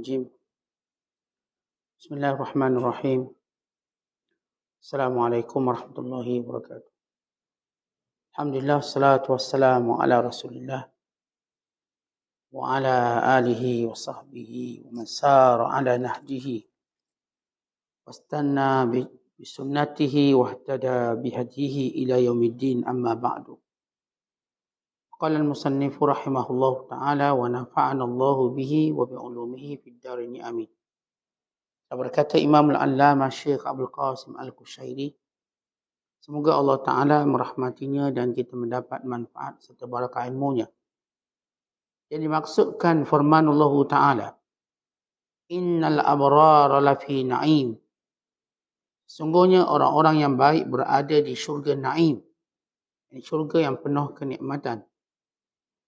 الرجيم بسم الله الرحمن الرحيم السلام عليكم ورحمة الله وبركاته الحمد لله والصلاة والسلام على رسول الله وعلى آله وصحبه ومن سار على نهجه واستنى بسنته واهتدى بهديه إلى يوم الدين أما بعد قال المصنف رحمه الله تعالى ونفعنا الله به وبعلومه في الدارين آمين. Berkata Imam Al-Allamah Syekh Abdul Qasim Al-Kushairi, semoga Allah Ta'ala merahmatinya dan kita mendapat manfaat serta barakah ilmunya. Yang dimaksudkan firman Allah Ta'ala, Innal abrara lafi na'im. Sungguhnya orang-orang yang baik berada di syurga na'im. Ini syurga yang penuh kenikmatan.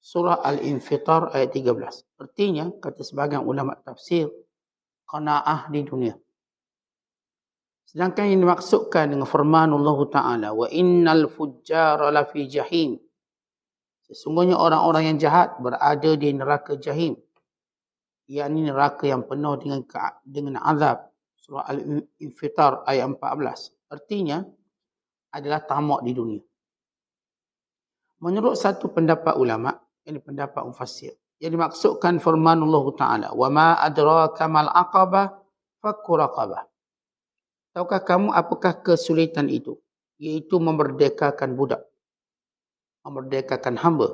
Surah Al-Infitar ayat 13. Artinya, kata sebahagian ulama tafsir, qanaah di dunia. Sedangkan yang dimaksudkan dengan firman Allah Ta'ala, wa innal fujjara lafi jahim. Sesungguhnya orang-orang yang jahat berada di neraka jahim. Yakni neraka yang penuh dengan azab. Surah Al-Infitar ayat 14. Artinya adalah tamak di dunia. Menurut satu pendapat ulama, ini pendapat mufassir, yang dimaksudkan firman Allah Ta'ala, wa ma adraka mal aqabah fakku raqabah. Tahukah kamu apakah kesulitan itu? Iaitu memerdekakan budak. Memerdekakan hamba.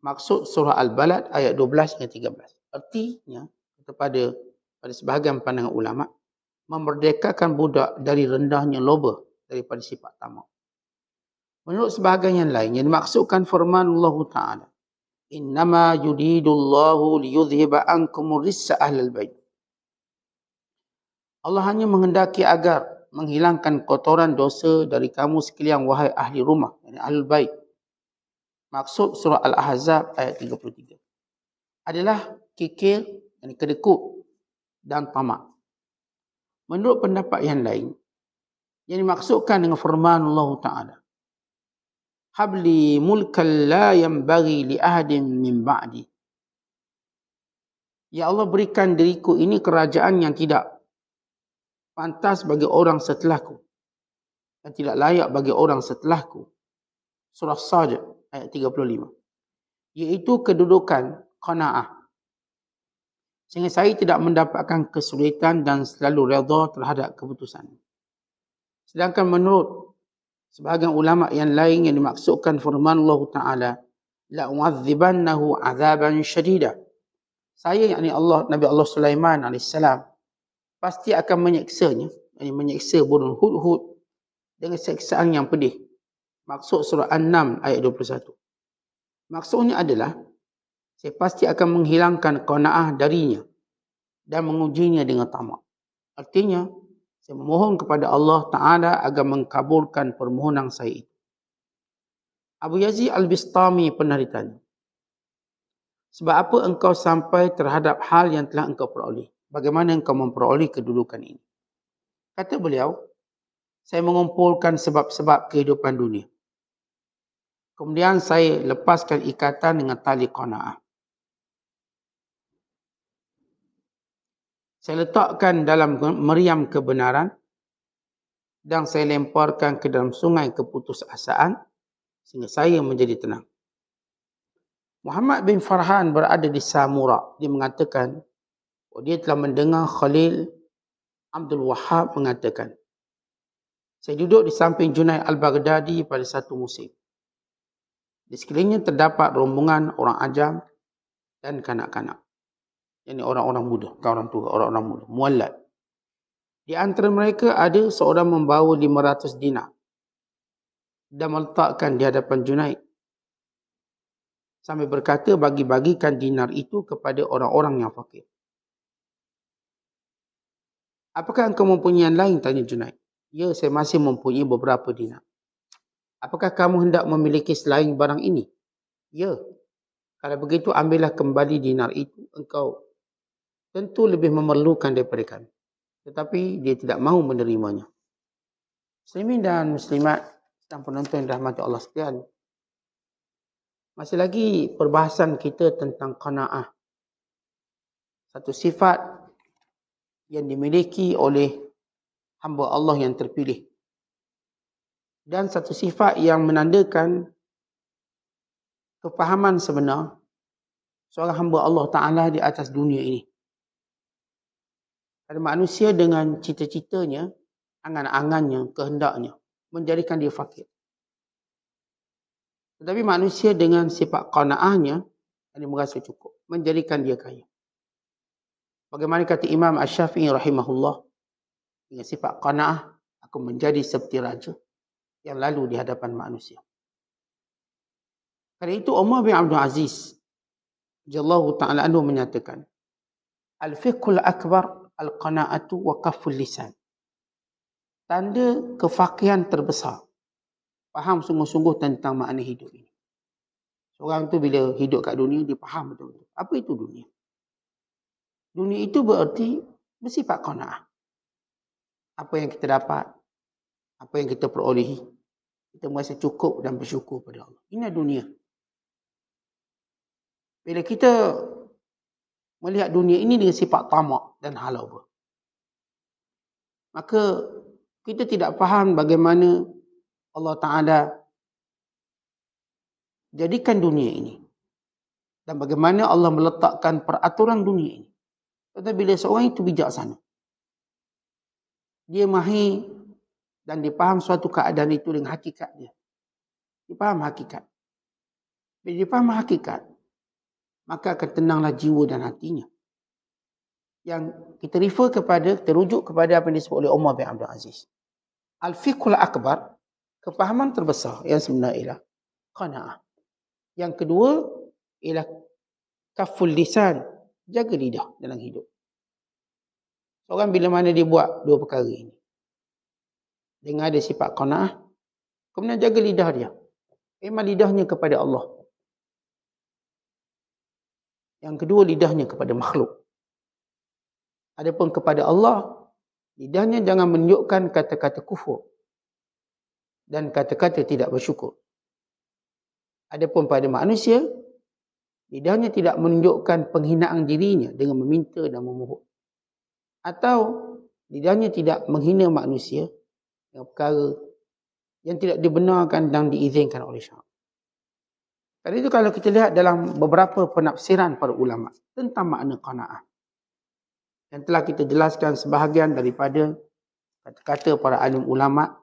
Maksud surah Al-Balad ayat 12 dan 13. Artinya, pada sebahagian pandangan ulama, memerdekakan budak dari rendahnya loba daripada sifat tamak. Menurut sebahagian yang lain, yang dimaksudkan firman Allah Ta'ala, Innama yuridullahu liyudhiba ankumur rissa ahlal bait. Allah hanya menghendaki agar menghilangkan kotoran dosa dari kamu sekalian wahai ahli rumah, yani ahlul bait. Maksud surah Al-Ahzab ayat 33. Adalah kikir, yani kedekut dan tamak. Menurut pendapat yang lain, yang dimaksudkan dengan firman Allah Ta'ala, Habli mulkan la yanbaghi li ahadin min ba'di. Ya Allah, berikan diriku ini kerajaan yang tidak pantas bagi orang setelahku dan tidak layak bagi orang setelahku. Surah Sad ayat 35. Iaitu kedudukan qanaah. Sehingga saya tidak mendapatkan kesulitan dan selalu redha terhadap keputusan. Sedangkan menurut sebahagian ulama yang lain, yang dimaksudkan firman Allah Ta'ala, la u'adzibannahu 'adzaban syadida. Saya, yakni Allah, Nabi Allah Sulaiman AS, pasti akan menyeksanya, yakni menyeksa burung hudhud dengan seksaan yang pedih. Maksud surah An-Naml ayat 21. Maksudnya adalah, saya pasti akan menghilangkan qanaah darinya dan mengujinya dengan tamak. Artinya, saya memohon kepada Allah Ta'ala agar mengkabulkan permohonan saya itu. Abu Yazid Al-Bistami pernah ditanya, sebab apa engkau sampai terhadap hal yang telah engkau peroleh? Bagaimana engkau memperoleh kedudukan ini? Kata beliau, saya mengumpulkan sebab-sebab kehidupan dunia. Kemudian saya lepaskan ikatan dengan tali qanaah. Saya letakkan dalam meriam kebenaran dan saya lemparkan ke dalam sungai keputusasaan sehingga saya menjadi tenang. Muhammad bin Farhan berada di Samura. Dia mengatakan, dia telah mendengar Khalil Abdul Wahhab mengatakan, saya duduk di samping Junaid Al-Baghdadi pada satu musim. Di sekelilingnya terdapat rombongan orang ajam dan kanak-kanak. Ini orang-orang muda, bukan orang tua, orang-orang muda, muallad. Di antara mereka ada seorang membawa 500 dinar dan meletakkan di hadapan Junaid. Sambil berkata, bagi-bagikan dinar itu kepada orang-orang yang fakir. Apakah engkau mempunyai yang lain? Tanya Junaid. Ya, saya masih mempunyai beberapa dinar. Apakah kamu hendak memiliki selain barang ini? Ya. Kalau begitu, ambillah kembali dinar itu. Engkau tentu lebih memerlukan daripada kami. Tetapi dia tidak mahu menerimanya. Muslimin dan muslimat dan penonton yang dirahmati Allah sekalian, masih lagi perbahasan kita tentang qanaah. Satu sifat yang dimiliki oleh hamba Allah yang terpilih. Dan satu sifat yang menandakan kefahaman sebenar seorang hamba Allah Ta'ala di atas dunia ini. Ada manusia dengan cita-citanya, angan-angannya, kehendaknya, menjadikan dia fakir. Tetapi manusia dengan sifat qanaahnya, yang merasa cukup, menjadikan dia kaya. Bagaimana kata Imam Asy-Syafi'i rahimahullah, dengan sifat qanaah, aku menjadi seperti raja yang lalu di hadapan manusia. Karena itu Umar bin Abdul Aziz radhiyallahu ta'ala anhu menyatakan, al-fiqhul akbar al-qanaatu wa kafful lisan. Tanda kefakihan terbesar, faham sungguh-sungguh tentang makna hidup ini. Seorang tu bila hidup kat dunia, dia faham betul-betul. Apa itu dunia? Dunia itu berarti bersifat qanaah. Apa yang kita dapat, apa yang kita perolehi, kita merasa cukup dan bersyukur pada Allah. Ini dunia. Bila kita melihat dunia ini dengan sifat tamak dan halau, maka kita tidak faham bagaimana Allah Ta'ala jadikan dunia ini dan bagaimana Allah meletakkan peraturan dunia ini. Tetapi bila seorang itu bijaksana, dia mahir dan dia faham suatu keadaan itu dengan hakikat dia. Dia faham hakikat. Bila dia faham hakikat, maka akan tenanglah jiwa dan hatinya. Yang kita refer kepada, terujuk kepada apa yang disebut oleh Umar bin Abdul Aziz. Al-fiqhul akbar, kefahaman terbesar yang sebenarnya ialah qanaah. Yang kedua ialah kaful lisan, jaga lidah dalam hidup. Seorang bila mana dia buat dua perkara ini, dengan ada sifat qanaah, kemudian jaga lidah dia. Memang lidahnya kepada Allah. Yang kedua, lidahnya kepada makhluk. Adapun kepada Allah, lidahnya jangan menunjukkan kata-kata kufur dan kata-kata tidak bersyukur. Adapun pada manusia, lidahnya tidak menunjukkan penghinaan dirinya dengan meminta dan memohon. Atau lidahnya tidak menghina manusia dengan perkara yang tidak dibenarkan dan diizinkan oleh syarak. Karena itu kalau kita lihat dalam beberapa penafsiran para ulama tentang makna qanaah, yang telah kita jelaskan sebahagian daripada kata-kata para alim ulama.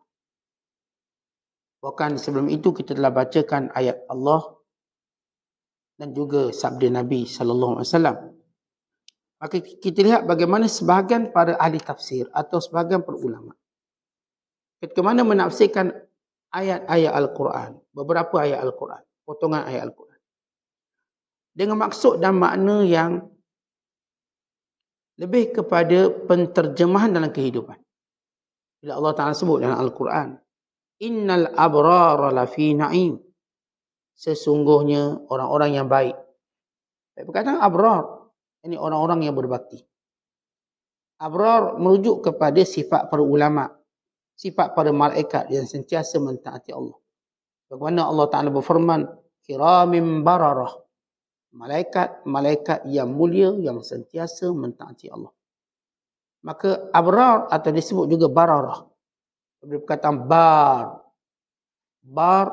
Bahkan sebelum itu kita telah bacakan ayat Allah dan juga sabda Nabi sallallahu alaihi wasallam. Maka kita lihat bagaimana sebahagian para ahli tafsir atau sebahagian para ulama ketika mana menafsirkan ayat-ayat Al-Quran, beberapa ayat Al-Quran, potongan ayat Al-Quran, dengan maksud dan makna yang lebih kepada penterjemahan dalam kehidupan. Bila Allah Ta'ala sebut dalam Al-Quran, innal abrara lafi na'im, sesungguhnya orang-orang yang baik. Perkataan abrar, ini orang-orang yang berbakti. Abrar merujuk kepada sifat para ulama, sifat para malaikat yang sentiasa mentaati Allah. Bagaimana Allah Ta'ala berfirman, kiramim bararah, malaikat-malaikat yang mulia yang sentiasa mentaati Allah. Maka abrar atau disebut juga bararah. Dari perkataan bar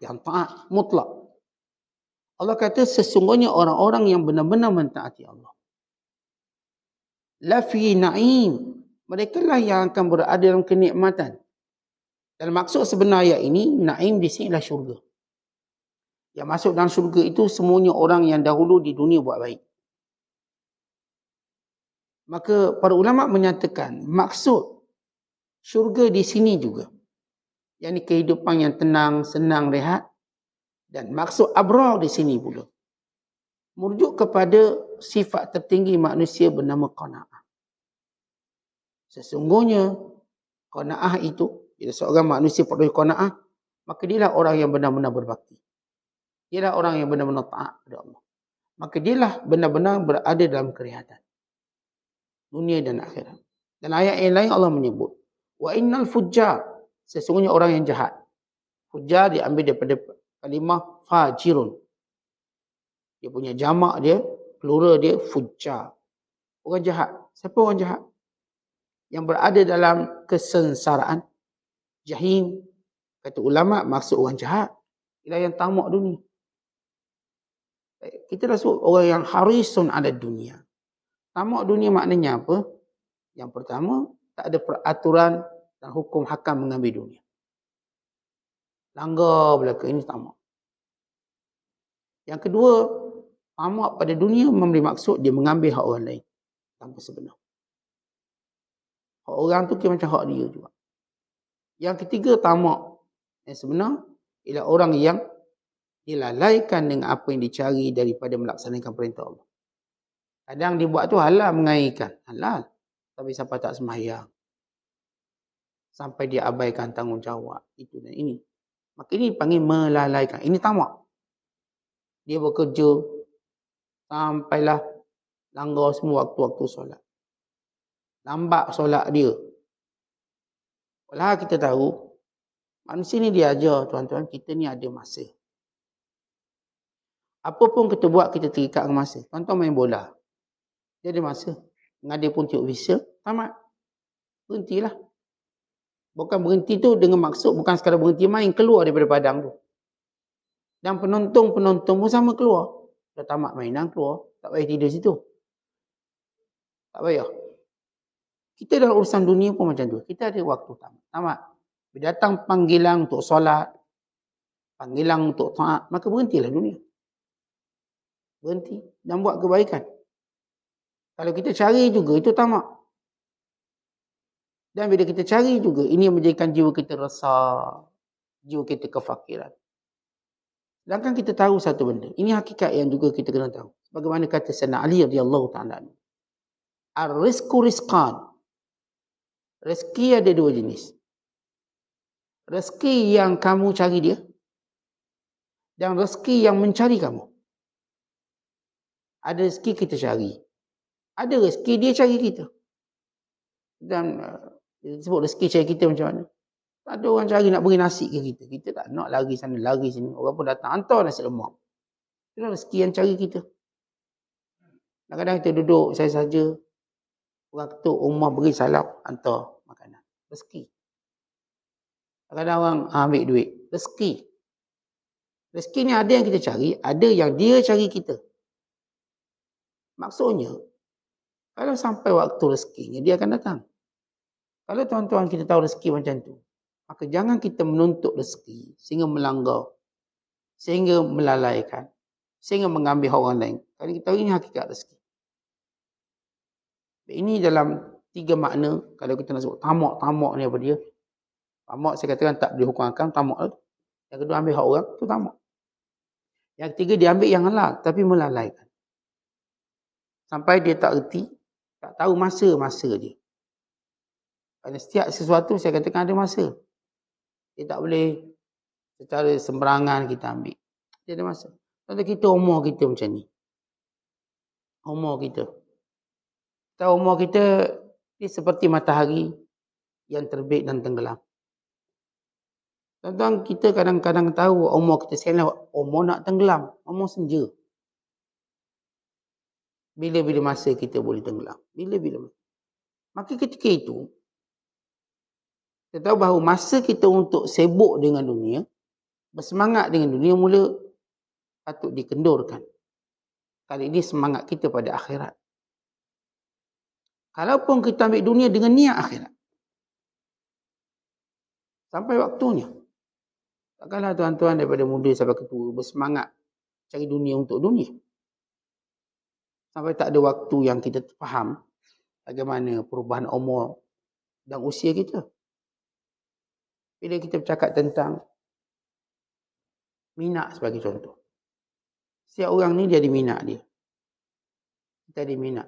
yang taat mutlak. Allah kata sesungguhnya orang-orang yang benar-benar mentaati Allah. Lafi na'im, mereka lah yang akan berada dalam kenikmatan. Dan maksud sebenar ayat ini, na'im di sini adalah syurga. Yang masuk dalam syurga itu semuanya orang yang dahulu di dunia buat baik. Maka para ulama menyatakan maksud syurga di sini juga, yakni kehidupan yang tenang, senang, rehat. Dan maksud abrar di sini pula merujuk kepada sifat tertinggi manusia bernama qanaah. Sesungguhnya qanaah itu, bila seorang manusia peroleh qanaah, maka dialah orang yang benar-benar berbakti. Dialah orang yang benar-benar taat kepada Allah. Maka dialah benar-benar berada dalam kerehatan dunia dan akhirat. Dan ayat yang lain Allah menyebut, wa innal fujjar, sesungguhnya orang yang jahat. Fujjar diambil daripada kalimah fajirun. Dia punya jamak dia, plural dia fujjar. Orang jahat. Siapa orang jahat? Yang berada dalam kesengsaraan. Jahim. Kata ulama, maksud orang jahat ialah yang tamak dunia. Kita dah sebut orang yang harisun ada dunia. Tamak dunia maknanya apa? Yang pertama, tak ada peraturan dan hukum hakam mengambil dunia. Langgar belaka, ini tamak. Yang kedua, tamak pada dunia memberi maksud dia mengambil hak orang lain tanpa sebenar. Hak orang tu kira macam hak dia juga. Yang ketiga, tamak yang sebenar ialah orang yang dilalaikan dengan apa yang dicari daripada melaksanakan perintah Allah. Kadang dia buat tu halal mengairkan. Halal. Tapi sampai tak sembahyang. Sampai dia abaikan tanggungjawab. Itu dan ini. Maka ini dipanggil melalaikan. Ini tamak. Dia bekerja sampailah langgar semua waktu-waktu solat. Lambat solat dia. Walau kita tahu, manusia ni dia ajar, tuan-tuan, kita ni ada masa. Apa pun kita buat, kita terikat dengan masa. Tuan-tuan main bola. Dia ada masa. Ngadir pun tiup whistle, tamat. Berhentilah. Bukan berhenti tu dengan maksud, bukan sekadar berhenti main, keluar daripada padang tu. Dan penonton pun sama keluar. Dah tamat mainan, keluar. Tak payah tidur situ. Tak payah. Kita dalam urusan dunia pun macam tu. Kita ada waktu tamat. Tamat. Bila datang panggilan untuk solat, panggilan untuk taat, maka berhentilah dunia. Berhenti dan buat kebaikan. Kalau kita cari juga, itu tamak. Dan bila kita cari juga, ini yang menjadikan jiwa kita resah, jiwa kita kefakiran. Sedangkan kita tahu satu benda. Ini hakikat yang juga kita kena tahu. Bagaimana kata Sayyidina Ali radhiyallahu ta'ala. Ar-rizqu rizqan. Rezeki ada dua jenis. Rezeki yang kamu cari dia. Dan rezeki yang mencari kamu. Ada rezeki kita cari. Ada rezeki dia cari kita. Dan disebut rezeki cari kita macam mana? Tak ada orang cari nak beri nasi ke kita. Kita tak nak lari sana, lari sini. Orang pun datang, hantar nasi lemak. Itulah rezeki yang cari kita. Kadang-kadang kita duduk, saya saja. Orang ketuk rumah beri salam, hantar makanan. Rezeki. Kadang-kadang orang ambil duit. Rezeki. Rezeki ni ada yang kita cari, ada yang dia cari kita. Maksudnya, kalau sampai waktu rezekinya, dia akan datang. Kalau tuan-tuan kita tahu rezeki macam tu, maka jangan kita menuntut rezeki sehingga melanggar, sehingga melalaikan, sehingga mengambil hak orang lain. Kalau kita tahu ini hakikat rezeki. Ini dalam 3 makna, kalau kita nak sebut tamak ni apa dia? Tamak saya katakan tak boleh hukum akam, tamak tu. Yang kedua ambil hak orang, tu tamak. Yang ketiga dia ambil yang halal, tapi melalaikan. Sampai dia tak erti, tak tahu masa-masa dia. Kerana setiap sesuatu saya katakan ada masa. Dia tak boleh secara sembarangan kita ambil. Dia ada masa. Contoh kita umur kita macam ni. Umur kita. Kita umur kita dia seperti matahari yang terbit dan tenggelam. Tuan-tuan kita kadang-kadang tahu umur kita sekarang umur nak tenggelam. Umur senja. Bila-bila masa kita boleh tenggelam. Bila-bila masa. Maka ketika itu, kita tahu bahawa masa kita untuk sibuk dengan dunia, bersemangat dengan dunia mula patut dikendurkan. Kali ini semangat kita pada akhirat. Kalaupun kita ambil dunia dengan niat akhirat. Sampai waktunya. Takkanlah tuan-tuan daripada muda sampai ketua bersemangat cari dunia untuk dunia. Sampai tak ada waktu yang kita faham bagaimana perubahan umur dan usia kita. Bila kita bercakap tentang minat sebagai contoh. Setiap orang ni dia ada minat dia. Kita ada minat.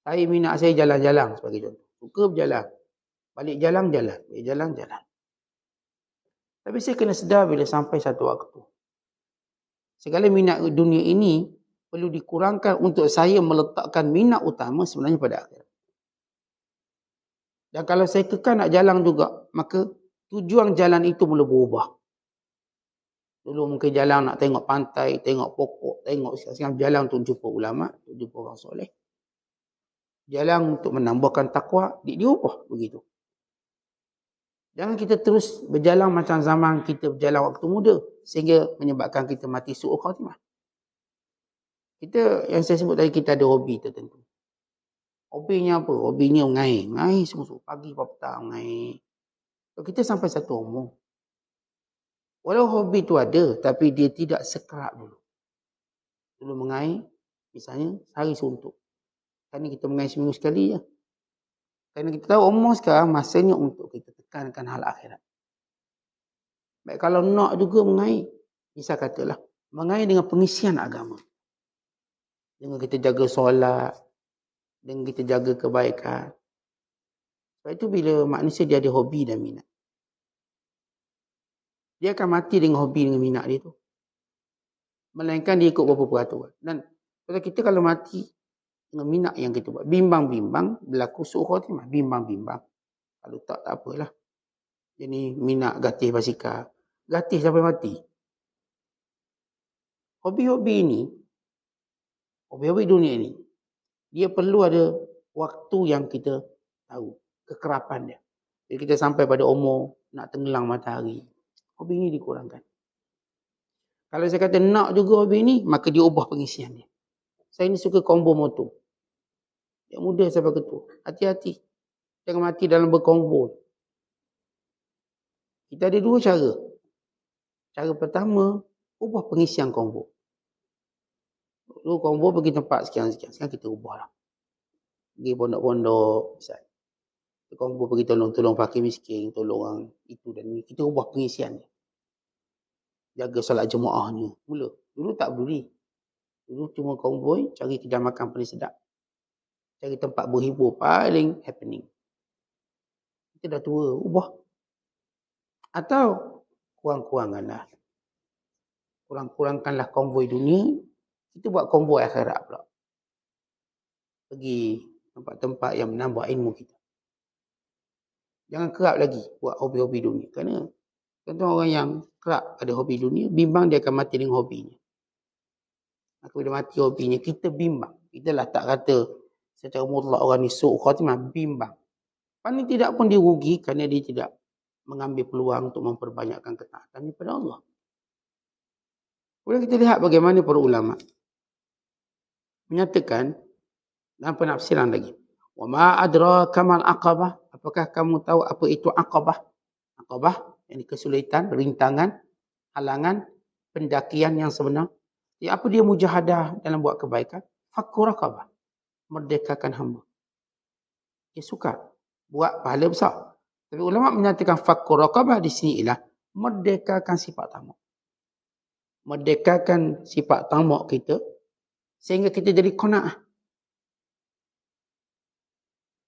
Saya minat saya jalan-jalan sebagai contoh. Suka berjalan. Balik jalan. Balik jalan. Tapi saya kena sedar bila sampai satu waktu. Segala minat dunia ini perlu dikurangkan untuk saya meletakkan minat utama sebenarnya pada akhirat. Dan kalau saya kekal nak jalan juga, maka tujuan jalan itu mula berubah. Dulu mungkin jalan nak tengok pantai, tengok pokok, tengok sekarang jalan untuk jumpa ulama, untuk jumpa orang soleh. jalan untuk menambahkan takwa, diubah begitu. Jangan kita terus berjalan macam zaman kita berjalan waktu muda sehingga menyebabkan kita mati su'ul khatimah. Kita, yang saya sebut tadi, kita ada hobi tertentu. Hobinya apa? Hobinya mengair. Mengair semua pagi petang mengair. Kalau kita sampai satu umur, walau hobi tu ada, tapi dia tidak sekerap dulu. Dulu mengair, misalnya sehari suntuk. Sekarang kita mengair seminggu sekali je. Kerana kita tahu umur sekarang masanya untuk kita tekankan hal akhirat. Baik, kalau nak juga mengair, misal katalah, mengair dengan pengisian agama. Dengan kita jaga solat, dengan kita jaga kebaikan. Sebab itu bila manusia dia ada hobi dan minat, dia akan mati dengan hobi dengan minat dia tu. Melainkan dia ikut beberapa peraturan. Dan kalau kita kalau mati dengan minat yang kita buat, bimbang-bimbang, berlaku su'ul khatimah. Bimbang-bimbang. Kalau tak apalah. Jadi minat gatih basikal. Gatih sampai mati. Hobi-hobi ini, hobi-hobi dunia ini, dia perlu ada waktu yang kita tahu. Kekerapan dia. Jadi kita sampai pada umur nak tenggelam matahari, hobi ini dikurangkan. Kalau saya kata nak juga hobi ini, maka dia ubah pengisian dia. Saya ni suka combo motor. Yang muda sampai ketua. Hati-hati. Jangan mati dalam berkombo. Kita ada dua cara. Cara pertama, ubah pengisian combo. Dulu combo pergi tempat sekian-sekian. Sekarang kita ubahlah. Pergi pondok-pondok. Misalnya. Combo pergi tolong-tolong fakir miskin. Tolong orang itu dan ini. Kita ubah pengisian dia. Jaga solat jemaahnya. Mula. Dulu tak peduli. Dulu cuma konvoi, cari kedai makan paling sedap. Cari tempat berhibur paling happening. Kita dah tua, ubah. Atau kurang-kurangkanlah. Kurang-kurangkanlah konvoi dunia. Kita buat konvoi akhirat pula. Pergi tempat-tempat yang menambah ilmu kita. Jangan kerap lagi buat hobi-hobi dunia. Kerana contoh orang yang kerap ada hobi dunia, bimbang dia akan mati dengan hobinya. Maka bila mati hobinya, kita bimbang. Kita lah tak kata secara mutlak orang ni su'ul khatimah, bimbang. Paling tidak pun dia rugi kerana dia tidak mengambil peluang untuk memperbanyakkan ketaatan kepada Allah. Boleh kita lihat bagaimana para ulama menyatakan dalam penafsiran lagi. Wa ma adraka mal aqabah? Apakah kamu tahu apa itu aqabah? Aqabah, yang kesulitan, rintangan, halangan, pendakian yang sebenar. Ya, apa dia mujahadah dalam buat kebaikan? Fakku raqabah. Merdekakan hamba. Dia suka buat pahala besar. Tapi ulama menyatakan fakku raqabah di sini ialah merdekakan sifat tamak. Merdekakan sifat tamak kita sehingga kita jadi qanaah.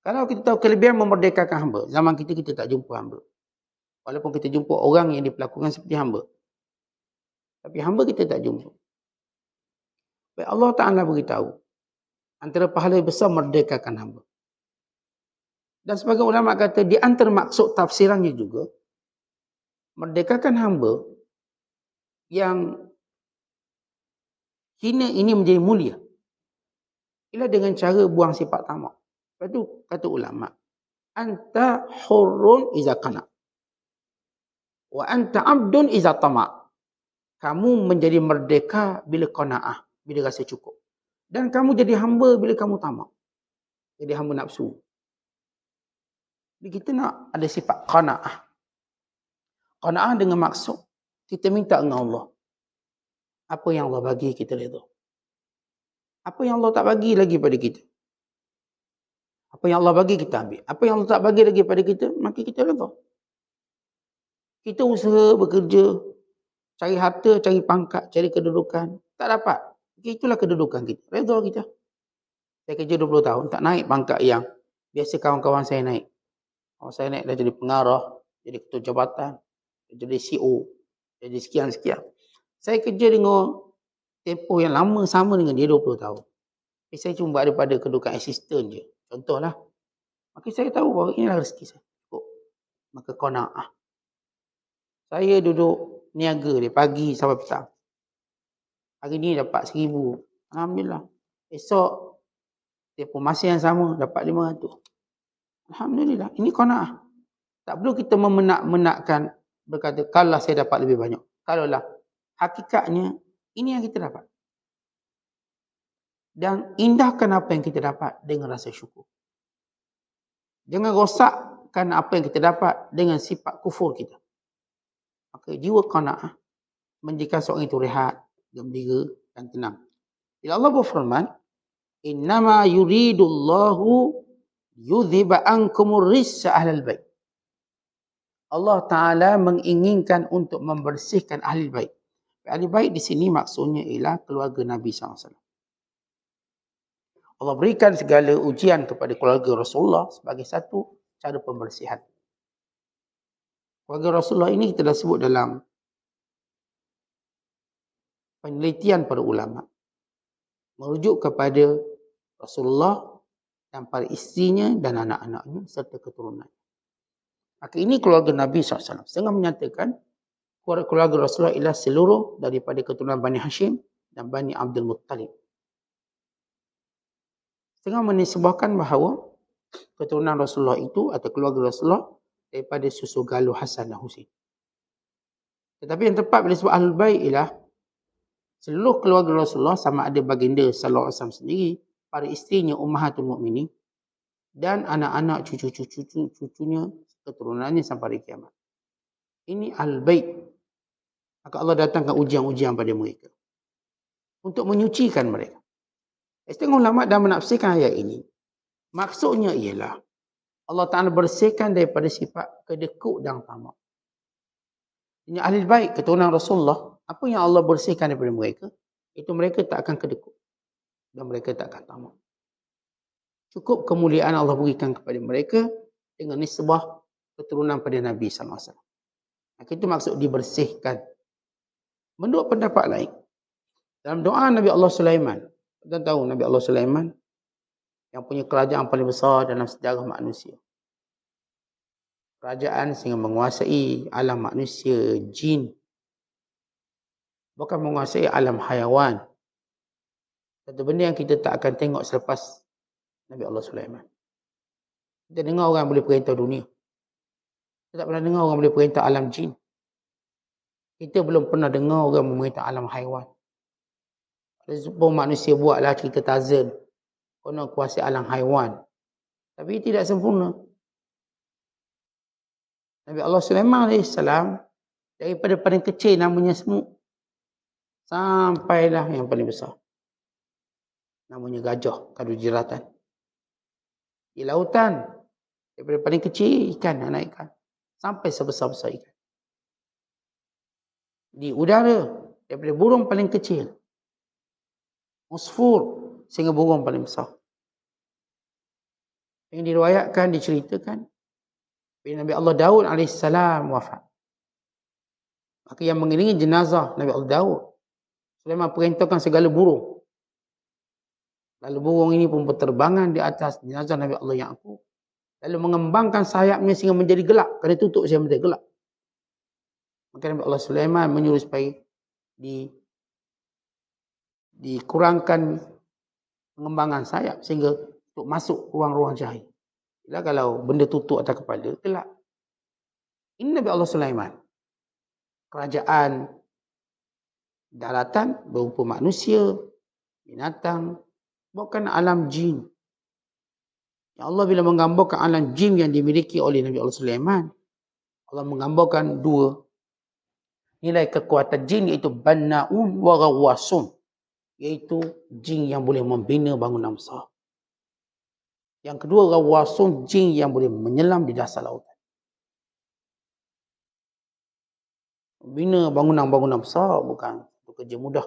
Kalau kita tahu kelebihan memerdekakan hamba, zaman kita tak jumpa hamba. Walaupun kita jumpa orang yang diperlakukan seperti hamba. Tapi hamba kita tak jumpa. Baik, Allah Ta'ala beritahu antara pahala besar merdekakan hamba. Dan sebagai ulama kata di antara maksud tafsirannya juga merdekakan hamba yang hina ini menjadi mulia. Ialah dengan cara buang sifat tamak. Lepas tu kata ulama, anta hurrun iza qana wa anta abdun iza tama'. Kamu menjadi merdeka bila qanaah, bila rasa cukup. Dan kamu jadi hamba bila kamu tamak. Jadi hamba nafsu. Jadi kita nak ada sifat qanaah. Qanaah dengan maksud kita minta dengan Allah. Apa yang Allah bagi kita redha. Apa yang Allah tak bagi lagi pada kita. Apa yang Allah bagi kita ambil. Apa yang Allah tak bagi lagi pada kita, maka kita redha. Kita usaha, bekerja, cari harta, cari pangkat, cari kedudukan. Tak dapat. Itulah kedudukan kita. Redha kita. Saya kerja 20 tahun, tak naik pangkat yang biasa kawan-kawan saya naik. Kawan saya naik dah jadi pengarah, jadi ketua jabatan, jadi CEO, jadi sekian-sekian. Saya kerja dengan tempoh yang lama sama dengan dia 20 tahun. Tapi saya cuma ada pada kedudukan asisten je. Contohlah. Maka saya tahu bahawa inilah rezeki saya. Maka qanaah. Saya duduk niaga dia pagi sampai petang. Hari ni dapat 1,000. Alhamdulillah. Esok Dia pun masa yang sama dapat 500. Alhamdulillah, ini qanaah. Tak perlu kita menak-menakkan berkata, kalau saya dapat lebih banyak. Kalaulah, hakikatnya, ini yang kita dapat. Dan indahkan apa yang kita dapat dengan rasa syukur. Jangan rosakkan apa yang kita dapat dengan sifat kufur kita. Maka jiwa qanaah menjadikan seorang itu rehat, gembira dan tenang. Bila Allah berfirman, innama yuridullahu yudhiba ankumur rissa ahlal bait. Allah Ta'ala menginginkan untuk membersihkan ahli bait. Ahli bait di sini maksudnya ialah keluarga Nabi SAW. Allah berikan segala ujian kepada keluarga Rasulullah sebagai satu cara pembersihan. Keluarga Rasulullah ini kita dah sebut dalam penelitian para ulama. Merujuk kepada Rasulullah dan para isterinya dan anak-anaknya serta keturunan. Maka ini keluarga Nabi SAW. Setengah menyatakan keluarga Rasulullah ialah seluruh daripada keturunan Bani Hashim dan Bani Abdul Muttalib. Setengah menisbahkan bahawa keturunan Rasulullah itu atau keluarga Rasulullah daripada susu galuh Hasan dan Husain. Tetapi yang tepat bila sebut Ahlul Bait ialah seluruh keluarga Rasulullah sama ada baginda sallallahu alaihi wasallam sendiri, para isterinya Ummahatul Mukminin dan anak-anak cucu-cucunya keturunannya sampai hari kiamat. Ini Ahlul Bait. Maka Allah datangkan ujian-ujian pada mereka untuk menyucikan mereka. Setengah ulama dah menafsirkan ayat ini. Maksudnya ialah Allah Ta'ala bersihkan daripada sifat kedekut dan tamak. Ini Ahlul Bait, keturunan Rasulullah. Apa yang Allah bersihkan daripada mereka, itu mereka tak akan kedekut. Dan mereka tak akan tamak. Cukup kemuliaan Allah berikan kepada mereka dengan nisbah keturunan pada Nabi SAW. Maka itu maksud dibersihkan. Menurut pendapat lain, dalam doa Nabi Allah Sulaiman, kita tahu Nabi Allah Sulaiman yang punya kerajaan paling besar dalam sejarah manusia. Kerajaan sehingga menguasai alam manusia, jin. Bukan menguasai alam hayawan. Satu benda yang kita tak akan tengok selepas Nabi Allah Sulaiman. Kita dengar orang boleh perintah dunia. Kita tak pernah dengar orang boleh perintah alam jin. Kita belum pernah dengar orang memerintah alam hayawan. Sebab manusia buatlah cerita Tarzan. Konon kuasai alam haiwan. Tapi tidak sempurna. Nabi Allah Sulaiman AS daripada paling kecil namanya semut. Sampailah yang paling besar. Namanya gajah, kadu jeratan. Di lautan, daripada paling kecil ikan, anak ikan. Sampai sebesar-besar ikan. Di udara, daripada burung paling kecil. Usfur, sehingga burung paling besar. Yang diriwayatkan, diceritakan, bila Nabi Allah Daud AS wafat. Maka yang mengiringi jenazah Nabi Allah Daud, Sulaiman perintahkan segala burung. Lalu burung ini pun berterbangan di atas jenazah Nabi Allah Ya'qub. Lalu mengembangkan sayapnya sehingga menjadi gelap. Kerana tutup saya menjadi gelap. Maka Nabi Allah Sulaiman menyuruh supaya dikurangkan pengembangan sayap sehingga untuk masuk ruang-ruang cahaya. Bila kalau benda tutup atas kepala, gelap. Ini Nabi Allah Sulaiman. Kerajaan daratan berupa manusia, binatang, bukan alam jin. Ya Allah bila menggambarkan alam jin yang dimiliki oleh Nabi Allah Sulaiman, Allah menggambarkan dua nilai kekuatan jin, iaitu banna'un wa ghawwasun, iaitu jin yang boleh membina bangunan besar. Yang kedua, ghawwasun, jin yang boleh menyelam di dasar lautan. Bina bangunan-bangunan besar bukan kerja mudah.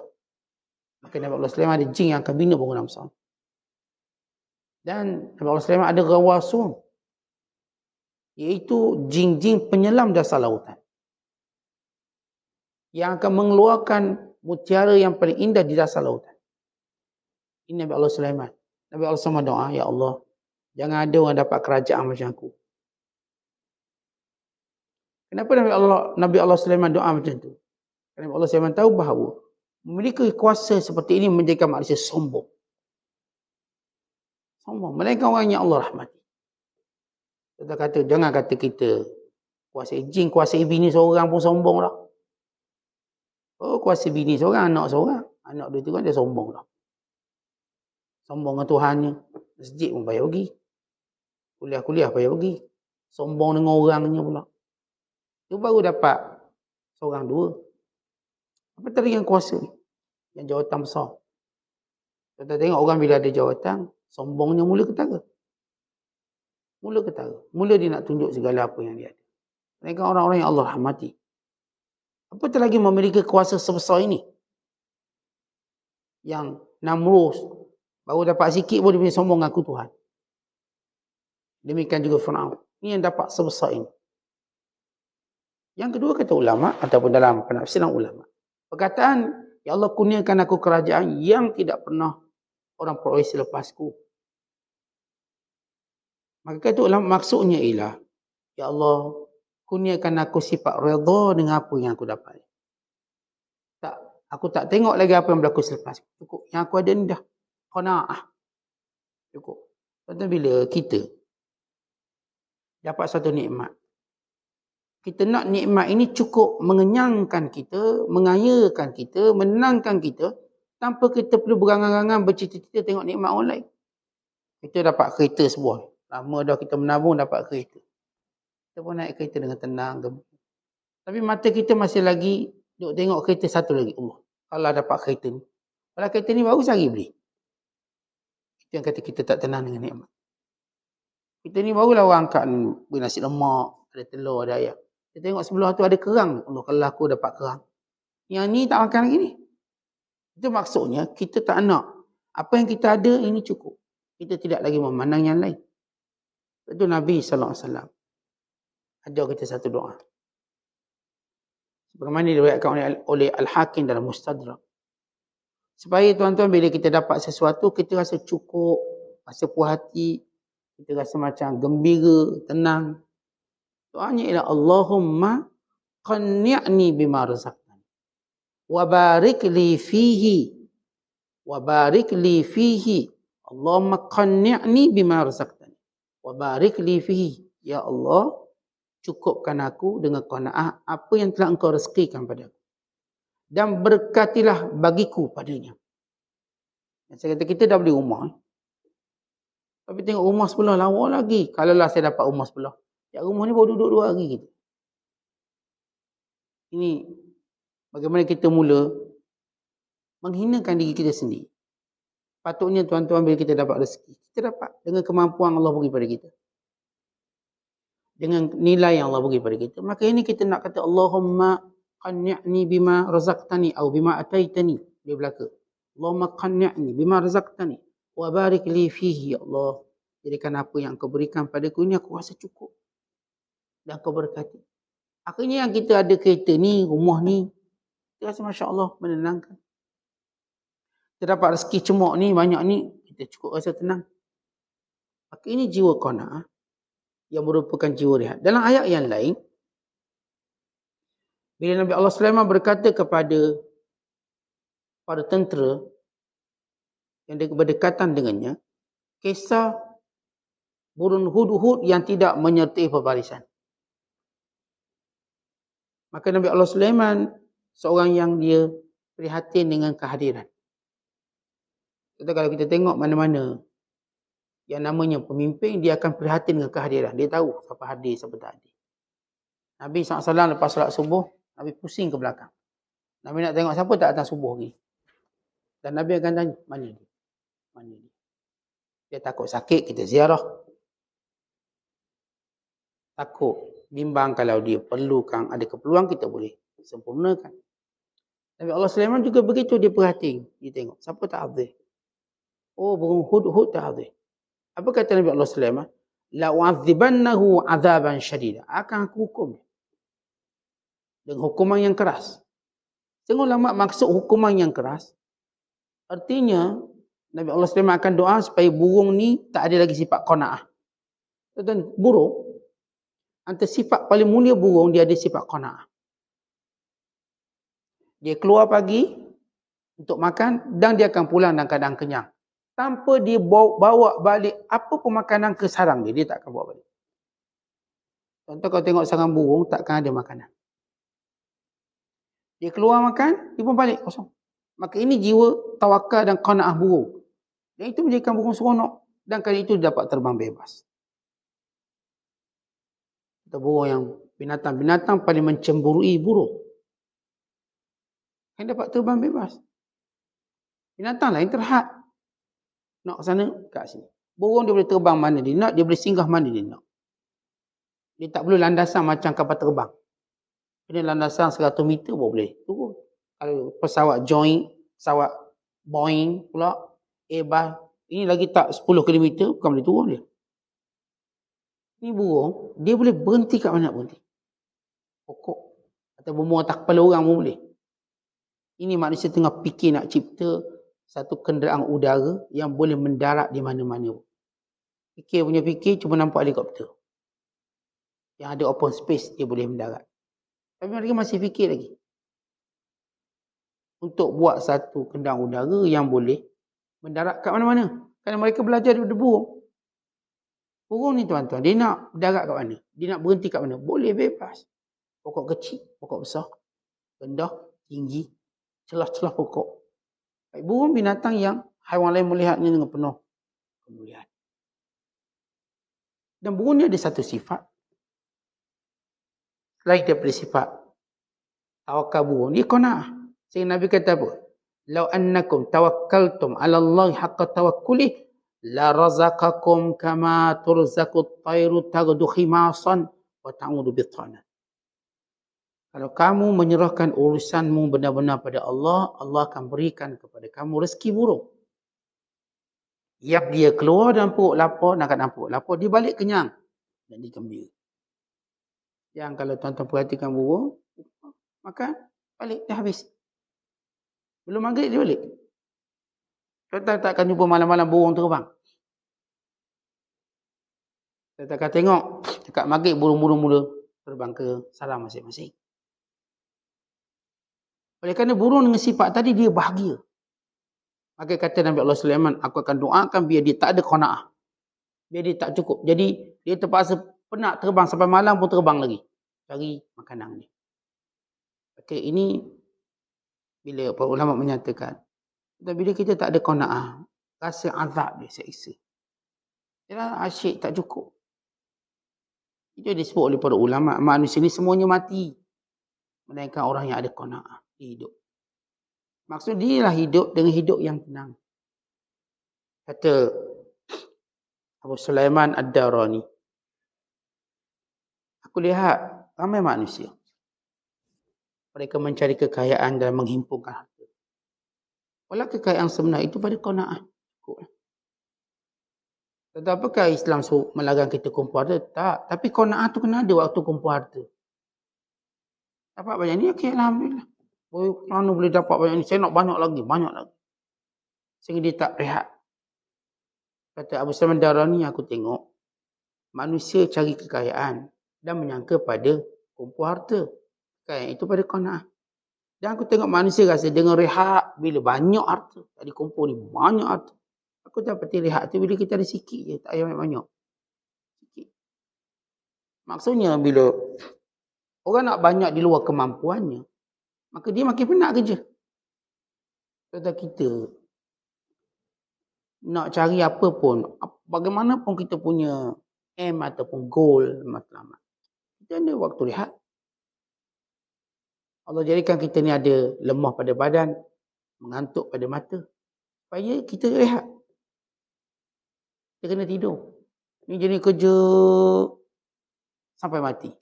Maka Nabi Allah Sulaiman ada jin yang akan bina bangunan besar. Dan Nabi Allah Sulaiman ada ghawwasun, iaitu jin-jin penyelam dasar lautan. Yang akan mengeluarkan mutiara yang paling indah di dasar lautan. Ini Nabi Allah Sulaiman. Nabi Allah Sulaiman doa, ya Allah, jangan ada orang dapat kerajaan macam aku. Kenapa Nabi Allah Sulaiman doa macam tu? Kerana Nabi Allah Sulaiman tahu bahawa memiliki kuasa seperti ini menjadikan manusia sombong. Sombong. Melainkan orang yang Allah rahmati. Kita kata, jangan kata kita kuasai jin, kuasai bini seorang pun sombong dah. Oh, kuasai bini seorang, anak seorang. Anak dia tu kan dia sombong dah. Sombong dengan Tuhannya. Masjid pun payah pergi. Kuliah-kuliah payah pergi. Sombong dengan orangnya pula. Itu baru dapat seorang dua. Apa tadi yang kuasa ni? Yang jawatan besar. Kita tengok orang bila ada jawatan, sombongnya mula ketara. Mula ketara. Mula dia nak tunjuk segala apa yang dia ada. Mereka orang-orang yang Allah rahmati. Apatah lagi memiliki kuasa sebesar ini. Yang Namrus baru dapat sikit pun dia punya sombong aku Tuhan. Demikian juga Fir'aun. Ini yang dapat sebesar ini. Yang kedua kata ulama ataupun dalam penafsiran ulama. Perkataan, ya Allah kurniakan aku kerajaan yang tidak pernah orang peroleh selepasku. Maka kata ulama maksudnya ialah, ya Allah kurniakan aku sifat redha dengan apa yang aku dapat. Aku tak tengok lagi apa yang berlaku selepas. Cukup. Yang aku ada ni dah. Qanaah. Cukup. Contoh bila kita dapat satu nikmat. Kita nak nikmat ini cukup mengenyangkan kita, mengayakan kita, menenangkan kita, tanpa kita perlu berangan-angan bercita-cita tengok nikmat orang lain. Kita dapat kereta sebuah. Lama dah kita menabung dapat kereta. Kita pun naik kereta dengan tenang. Tapi mata kita masih lagi duk tengok kereta satu lagi. Allah, kalau dapat kereta ni. Kalau kereta ni baru sehari beli. Itu yang kata kita tak tenang dengan nikmat. Kita ni barulah orang angkat nasi lemak, ada telur, ada ayam. Kita tengok sebelah tu ada kerang. Allah, kalau aku dapat kerang. Yang ni tak makan lagi ni. Itu maksudnya kita tak nak. Apa yang kita ada ini cukup. Kita tidak lagi memandang yang lain. Itu Nabi SAW ajar kita satu doa. Bagaimana diriwayatkan oleh Al-Hakim dalam Mustadrak. Supaya tuan-tuan bila kita dapat sesuatu, kita rasa cukup, rasa puas hati, kita rasa macam gembira, tenang. Doanya ialah Allahumma qanni'ni bima razaqtani wa barik li fihi wa barik li fihi. Allahumma qanni'ni bima razaqtani wa barik li fihi. Ya Allah, cukupkan aku dengan qanaah apa yang telah engkau rezekikan padaku. Dan berkatilah bagiku padanya. Saya kata kita dah beli rumah. Tapi tengok rumah sebelah lawa lagi. Kalaulah saya dapat rumah sebelah. Ya, rumah ni baru duduk 2 hari gitu. Ini bagaimana kita mula menghinakan diri kita sendiri. Patutnya tuan-tuan bila kita dapat rezeki, kita dapat dengan kemampuan Allah bagi pada kita. Dengan nilai yang Allah bagi pada kita. Maka ini kita nak kata Allahumma qanni'ni bima razaqtani atau bima ataitani. Dia belaka. Allahumma qanni'ni bima razaqtani wa barik li fihi. Ya Allah, jadikan apa yang kau berikan padaku ini aku rasa cukup. Dan kau berkati. Akhirnya yang kita ada kereta ni, rumah ni, kita rasa Masya Allah menenangkan. Kita dapat rezeki cemok ni, banyak ni, kita cukup rasa tenang. Maka ini jiwa qanaah yang merupakan jiwa rehat. Dalam ayat yang lain, bila Nabi Allah Sulaiman berkata kepada para tentera yang berdekatan dengannya, kisah burung hudhud yang tidak menyertai pebarisan. Maka Nabi Allah Sulaiman seorang yang dia prihatin dengan kehadiran. Kita kalau kita tengok mana-mana yang namanya pemimpin, dia akan prihatin dengan kehadiran. Dia tahu siapa hadir, siapa tak hadir. Nabi SAW lepas solat subuh, Nabi pusing ke belakang. Nabi nak tengok siapa tak datang subuh lagi. Dan Nabi akan tanya, mana dia? Mana dia? Dia takut sakit, kita ziarah. Takut, bimbang kalau dia perlukan, ada keperluan kita boleh sempurnakan. Nabi Allah Sulaiman juga begitu, dia perhati. Dia tengok, siapa tak hadir? Oh, burung hudhud tak hadir. Apa kata Nabi Allah Sulaiman? La'u'adzibannahu 'adzaban syadida. Akan aku hukum dia dengan hukuman yang keras. Tengok ulama maksud hukuman yang keras. Artinya Nabi Allah Sulaiman akan doa supaya burung ni tak ada lagi sifat qanaah. Dan burung, antara sifat paling mulia burung, dia ada sifat qanaah. Dia keluar pagi untuk makan dan dia akan pulang dalam keadaan kenyang. tanpa dia bawa balik apa pun makanan ke sarang dia tak akan bawa balik. Contoh kalau tengok sarang burung, takkan ada makanan. Dia keluar makan, dia pun balik kosong. Maka ini jiwa tawakal dan qanaah burung. Dan itu menjadikan burung seronok. Dan kali itu dapat terbang bebas. Itu burung yang binatang-binatang paling mencemburui burung. Yang dapat terbang bebas. Binatang lain terhad. Nak ke sana, kat sini. Burung dia boleh terbang mana dia nak, dia boleh singgah mana dia nak. Dia tak perlu landasan macam kapal terbang. Ini landasan 100 meter pun boleh turun. Kalau pesawat Joint, pesawat Boeing pula, Airbus, ini lagi tak 10 km, bukan boleh turun dia. Ini burung, dia boleh berhenti kat mana nak berhenti. Pokok. Atau bermuat atas kepala orang pun boleh. Ini manusia tengah fikir nak cipta satu kenderaan udara yang boleh mendarat di mana-mana. Fikir punya fikir, cuma nampak helikopter. Yang ada open space, dia boleh mendarat. Tapi mereka masih fikir lagi. Untuk buat satu kenderaan udara yang boleh mendarat kat mana-mana. Kerana mereka belajar daripada burung. Burung ni tuan-tuan, dia nak mendarat kat mana? Dia nak berhenti kat mana? Boleh bebas. Pokok kecil, pokok besar, rendah, tinggi, celah-celah pokok. Baik, burung binatang yang haiwan lain melihatnya dengan penuh kemuliaan. Dan burung ni ada satu sifat. Selain daripada sifat tawakal burung, dia qanaah. Sehingga Nabi kata apa? Lau annakum tawakkaltum ala Allah haqqa tawakkulih la razaqakum kama turzaqut tayru taghdu khimasan wa ta'udu bitana. Kalau kamu menyerahkan urusanmu benar-benar pada Allah, Allah akan berikan kepada kamu rezeki burung. Yang dia keluar dalam perut lapar, nak dalam perut lapar, dia balik kenyang dan dia gembira. Yang kalau tuan-tuan perhatikan burung, makan, balik, dah habis. Belum maghrib dia balik. Tuan-tuan takkan jumpa malam-malam burung terbang. Tuan-tuan akan tengok, dekat maghrib burung-burung mula terbang ke sarang masing-masing. Oleh kerana burung dengan sifat tadi, dia bahagia. Maka kata Nabi Allah Sulaiman, aku akan doakan biar dia tak ada qanaah. Biar dia tak cukup. Jadi, dia terpaksa penat terbang sampai malam pun terbang lagi. Cari makanan dia. Okay, ini bila para ulama menyatakan, bila kita tak ada qanaah, rasa azab dia, seksa. Dia asyik tak cukup. Itu disebut oleh para ulama, manusia ni semuanya mati. Melainkan orang yang ada qanaah, hidup. Maksud dia lah hidup dengan hidup yang tenang. Kata Abu Sulaiman Ad-Darani, aku lihat ramai manusia. Mereka mencari kekayaan dan menghimpunkan harta. Walau kekayaan sebenar itu pada qanaah. Tetapi apakah Islam melarang kita kumpul harta? Tak. Tapi qanaah tu kena ada waktu kumpul harta. Dapat banyak ni, okey, alhamdulillah. Mana boleh dapat banyak ni? Saya nak banyak lagi. Sehingga dia tak rehat. Kata Abu Sulaiman Ad-Darani, aku tengok manusia cari kekayaan dan menyangka pada kumpul harta. Kekayaan itu pada qanaah. Dan aku tengok manusia rasa dengan rehat bila banyak harta. Tadi kumpul ni banyak harta. Aku dapati rehat tu bila kita ada sikit je. Tak payah banyak-banyak. Sikit. Maksudnya bila orang nak banyak di luar kemampuannya, maka dia makin penat kerja. Kata kita nak cari apa pun, bagaimanapun kita punya aim ataupun goal matlamat, kita ada waktu rehat. Allah jadikan kita ni ada lemah pada badan, mengantuk pada mata, supaya kita rehat. Kita kena tidur. Ni jadi kerja sampai mati.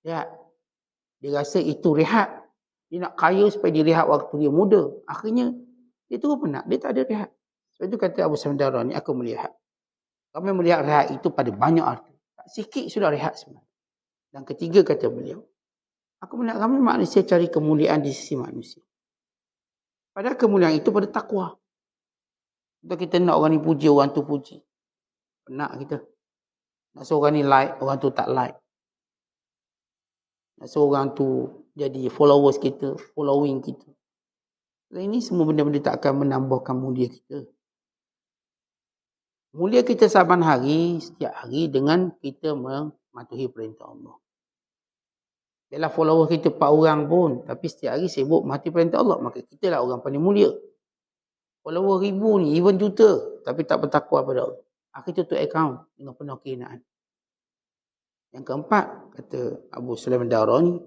Rehat. Dia rasa itu rehat. Dia nak kaya supaya dia rehat waktu dia muda. Akhirnya, dia terus penat. Dia tak ada rehat. Sebab itu kata Abu Sulaiman ni, aku melihat. Kami melihat rehat itu pada banyak arti. Sikit sudah rehat sebenarnya. Dan ketiga kata beliau, aku melihat kami manusia cari kemuliaan di sisi manusia. Padahal kemuliaan itu pada takwa. Untuk kita nak orang ni puji, orang tu puji. Penat kita. Nak suruh orang ni like, orang tu tak like. Nak suruh orang tu jadi followers kita, following kita. Dan ini semua benda-benda tak akan menambahkan mulia kita. Mulia kita saban hari, setiap hari dengan kita mematuhi perintah Allah. Dalam follower kita 4 orang pun, tapi setiap hari sibuk mati perintah Allah, maka kita lah orang paling mulia. Follower 1000 ni, even juta, tapi tak bertakwa pada Allah. Akhir tutup akaun dengan penuh kehinaan. Yang keempat, kata Abu Sulaiman Darani,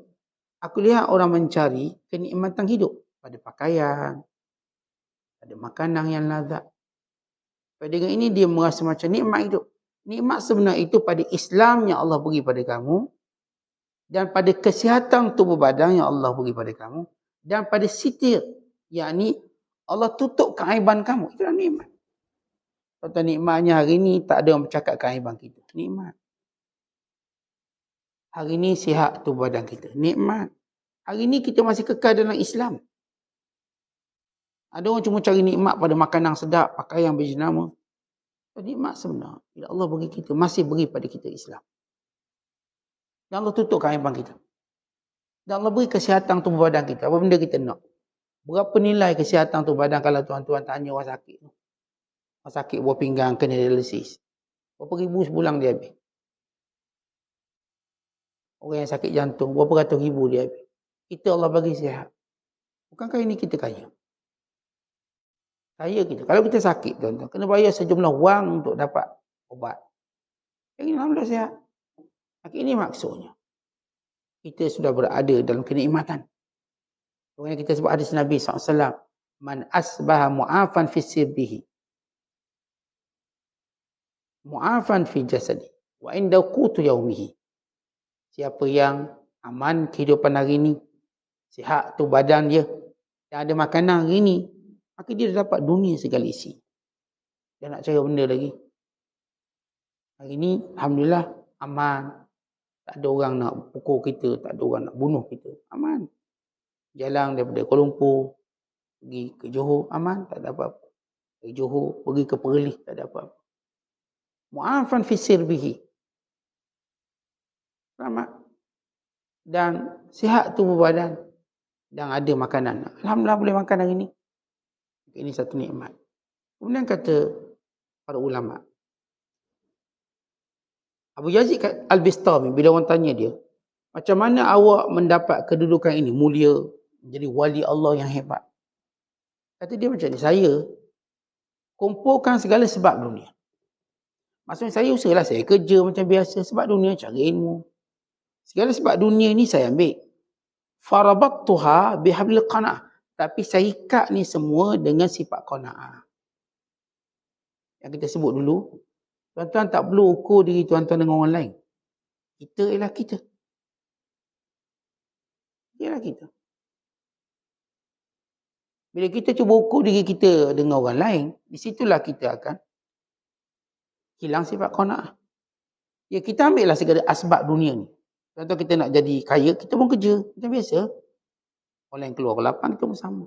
aku lihat orang mencari kenikmatan hidup pada pakaian, pada makanan yang lazat. Dengan ini dia merasa macam nikmat hidup. Nikmat sebenar itu pada Islam yang Allah beri pada kamu, dan pada kesihatan tubuh badan yang Allah beri pada kamu, dan pada sitir, yakni Allah tutup keaiban kamu. Itulah nikmat. Contoh nikmatnya hari ni tak ada orang bercakap keaiban kita. Nikmat. Hari ni sihat tubuh badan kita. Nikmat. Hari ni kita masih kekal dalam Islam. Ada orang cuma cari nikmat pada makanan sedap, pakaian berjenama. Nikmat sebenar. Bila Allah bagi kita, masih beri pada kita Islam. Dan Allah tutup keaiban kita. Dan Allah beri kesihatan tubuh badan kita. Apa benda kita nak? Berapa nilai kesihatan tubuh badan kalau tuan-tuan tanya orang sakit? Orang sakit buah pinggang, kena dialisis. Berapa ribu sebulan dia habis? Orang yang sakit jantung, berapa ratus ribu dia habis? Kita Allah bagi sihat. Bukankah ini kita kaya? Kaya kita. Kalau kita sakit, tuan-tuan, kena bayar sejumlah wang untuk dapat ubat. Yang ini alhamdulillah sihat. Ini maksudnya. Kita sudah berada dalam kenikmatan. Yang kita sebut hadis Nabi SAW. Man asbaha mu'afan fi sirbihi. Mu'afan fi jasadi. Wa inda qutu yaumihi. Siapa yang aman kehidupan hari ini, sihat tu badan dia, dan ada makanan hari ini, maka dia dapat dunia segala isi. Dia nak cari benda lagi. Hari ini, alhamdulillah, aman. Tak ada orang nak pukul kita, tak ada orang nak bunuh kita. Aman. Jalan daripada Kuala Lumpur, pergi ke Johor, aman, tak ada apa-apa. Dari Johor, pergi ke Perlis, tak ada apa-apa. Mu'afan fi sirbihi. Selamat. Dan sihat tubuh badan. Dan ada makanan. Alhamdulillah boleh makan hari ini. Ini satu nikmat. Kemudian kata para ulama. Abu Yazid Al-Bistami, bila orang tanya dia, macam mana awak mendapat kedudukan ini, mulia, menjadi wali Allah yang hebat? Kata dia macam ni, saya kumpulkan segala sebab dunia. Maksudnya saya usahalah, saya kerja macam biasa, sebab dunia, cari ilmu. Segala sebab dunia ni saya ambil. Farabattuha bihablil qana'ah. Tapi saya ikat ni semua dengan sifat qana'ah. Yang kita sebut dulu, tuan-tuan tak perlu ukur diri tuan-tuan dengan orang lain. Kita ialah kita. Ialah kita. Bila kita cuba ukur diri kita dengan orang lain, di situlah kita akan hilang sifat qana'ah. Ya, kita ambillah segala asbab dunia ni. Contoh kita nak jadi kaya, kita pun kerja. Macam biasa. Orang yang keluar ke lapangan, kita pun sama.